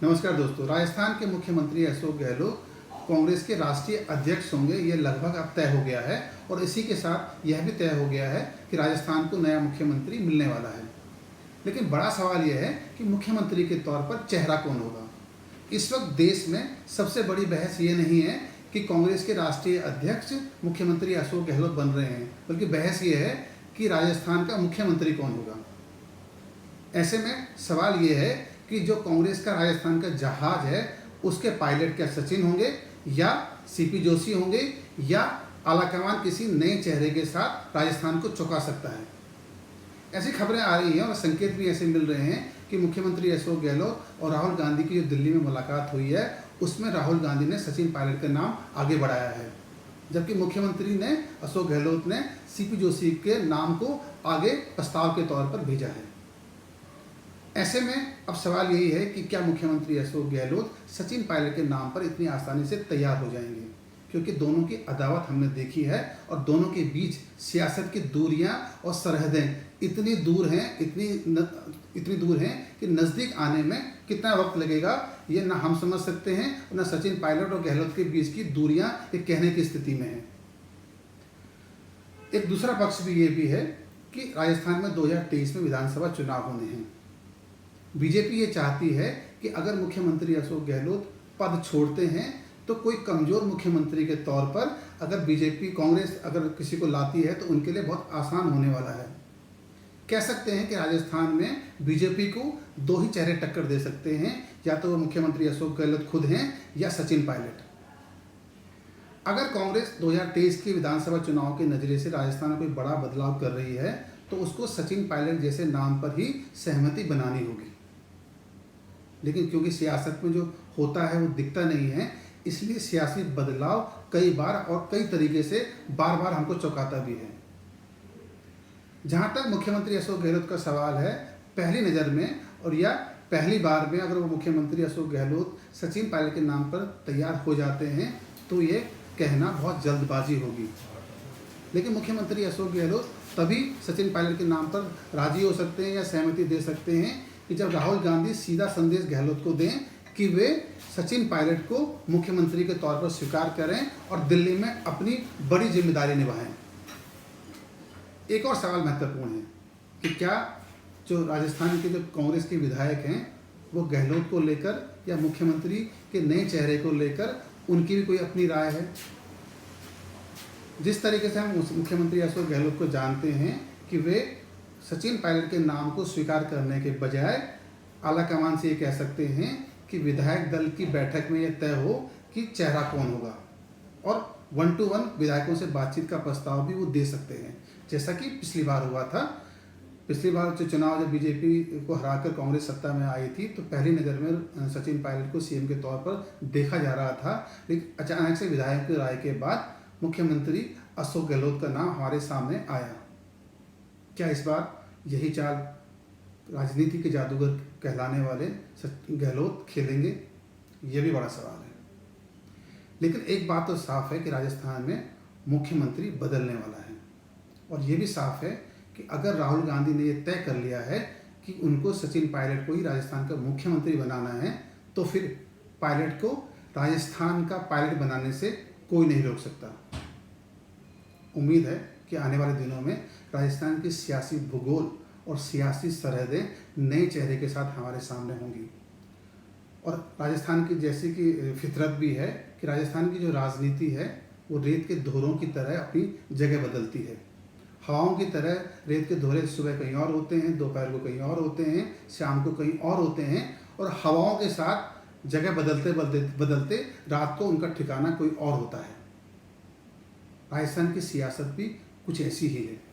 नमस्कार दोस्तों। राजस्थान के मुख्यमंत्री अशोक गहलोत कांग्रेस के राष्ट्रीय अध्यक्ष होंगे, ये लगभग अब तय हो गया है। और इसी के साथ यह भी तय हो गया है कि राजस्थान को नया मुख्यमंत्री मिलने वाला है। लेकिन बड़ा सवाल यह है कि मुख्यमंत्री के तौर पर चेहरा कौन होगा। इस वक्त देश में सबसे बड़ी बहस ये नहीं है कि कांग्रेस के राष्ट्रीय अध्यक्ष मुख्यमंत्री अशोक गहलोत बन रहे हैं, बल्कि बहस ये है कि राजस्थान का मुख्यमंत्री कौन होगा। ऐसे में सवाल ये है कि जो कांग्रेस का राजस्थान का जहाज है, उसके पायलट क्या सचिन होंगे या सीपी जोशी होंगे, या आलाकमान किसी नए चेहरे के साथ राजस्थान को चौंका सकता है। ऐसी खबरें आ रही हैं और संकेत भी ऐसे मिल रहे हैं कि मुख्यमंत्री अशोक गहलोत और राहुल गांधी की जो दिल्ली में मुलाकात हुई है, उसमें राहुल गांधी ने सचिन पायलट का नाम आगे बढ़ाया है, जबकि मुख्यमंत्री ने अशोक गहलोत ने सीपी जोशी के नाम को आगे प्रस्ताव के तौर पर भेजा है। ऐसे में अब सवाल यही है कि क्या मुख्यमंत्री अशोक गहलोत सचिन पायलट के नाम पर इतनी आसानी से तैयार हो जाएंगे, क्योंकि दोनों की अदावत हमने देखी है और दोनों के बीच सियासत की दूरियां और सरहदें इतनी दूर हैं कि नज़दीक आने में कितना वक्त लगेगा ये ना हम समझ सकते हैं और ना सचिन पायलट और गहलोत के बीच की दूरियां ये कहने की स्थिति में है। एक दूसरा पक्ष भी ये भी है कि राजस्थान में 2023 में विधानसभा चुनाव होने हैं। बीजेपी ये चाहती है कि अगर मुख्यमंत्री अशोक गहलोत पद छोड़ते हैं तो कोई कमज़ोर मुख्यमंत्री के तौर पर अगर बीजेपी कांग्रेस अगर किसी को लाती है तो उनके लिए बहुत आसान होने वाला है। कह सकते हैं कि राजस्थान में बीजेपी को दो ही चेहरे टक्कर दे सकते हैं, या तो वो मुख्यमंत्री अशोक गहलोत खुद हैं या सचिन पायलट। अगर कांग्रेस 2023 के विधानसभा चुनाव के नज़रिए से राजस्थान में कोई बड़ा बदलाव कर रही है तो उसको सचिन पायलट जैसे नाम पर ही सहमति बनानी होगी। लेकिन क्योंकि सियासत में जो होता है वो दिखता नहीं है, इसलिए सियासी बदलाव कई बार और कई तरीके से बार बार हमको चौंकाता भी है। जहाँ तक मुख्यमंत्री अशोक गहलोत का सवाल है, पहली नज़र में और या पहली बार में अगर वो मुख्यमंत्री अशोक गहलोत सचिन पायलट के नाम पर तैयार हो जाते हैं तो ये कहना बहुत जल्दबाजी होगी। लेकिन मुख्यमंत्री अशोक गहलोत तभी सचिन पायलट के नाम पर राजी हो सकते हैं या सहमति दे सकते हैं कि जब राहुल गांधी सीधा संदेश गहलोत को दें कि वे सचिन पायलट को मुख्यमंत्री के तौर पर स्वीकार करें और दिल्ली में अपनी बड़ी जिम्मेदारी निभाएं। एक और सवाल महत्वपूर्ण है कि क्या जो राजस्थान के जो कांग्रेस के विधायक हैं वो गहलोत को लेकर या मुख्यमंत्री के नए चेहरे को लेकर उनकी भी कोई अपनी राय है। जिस तरीके से हम मुख्यमंत्री अशोक गहलोत को जानते हैं कि वे सचिन पायलट के नाम को स्वीकार करने के बजाय आलाकमान से ये कह सकते हैं कि विधायक दल की बैठक में यह तय हो कि चेहरा कौन होगा, और 1 to 1 विधायकों से बातचीत का प्रस्ताव भी वो दे सकते हैं, जैसा कि पिछली बार हुआ था। पिछली बार जो चुनाव जब बीजेपी को हराकर कांग्रेस सत्ता में आई थी तो पहली नज़र में सचिन पायलट को सीएम के तौर पर देखा जा रहा था, लेकिन अचानक से विधायक की राय के बाद मुख्यमंत्री अशोक गहलोत का नाम हमारे सामने आया। क्या इस बार यही चाल राजनीति के जादूगर कहलाने वाले गहलोत खेलेंगे? ये भी बड़ा सवाल है। लेकिन एक बात तो साफ है कि राजस्थान में मुख्यमंत्री बदलने वाला है, और ये भी साफ है कि अगर राहुल गांधी ने ये तय कर लिया है कि उनको सचिन पायलट को ही राजस्थान का मुख्यमंत्री बनाना है तो फिर पायलट को राजस्थान का पायलट बनाने से कोई नहीं रोक सकता। उम्मीद है कि आने वाले दिनों में राजस्थान की सियासी भूगोल और सियासी सरहदें नए चेहरे के साथ हमारे सामने होंगी। और राजस्थान की जैसे कि फितरत भी है कि राजस्थान की जो राजनीति है वो रेत के धोरों की तरह अपनी जगह बदलती है। हवाओं की तरह रेत के धोरे सुबह कहीं और होते हैं, दोपहर को कहीं और होते हैं, शाम को कहीं और होते हैं, और हवाओं के साथ जगह बदलते बदलते रात को उनका ठिकाना कोई और होता है। राजस्थान की सियासत भी कुछ ऐसी ही है।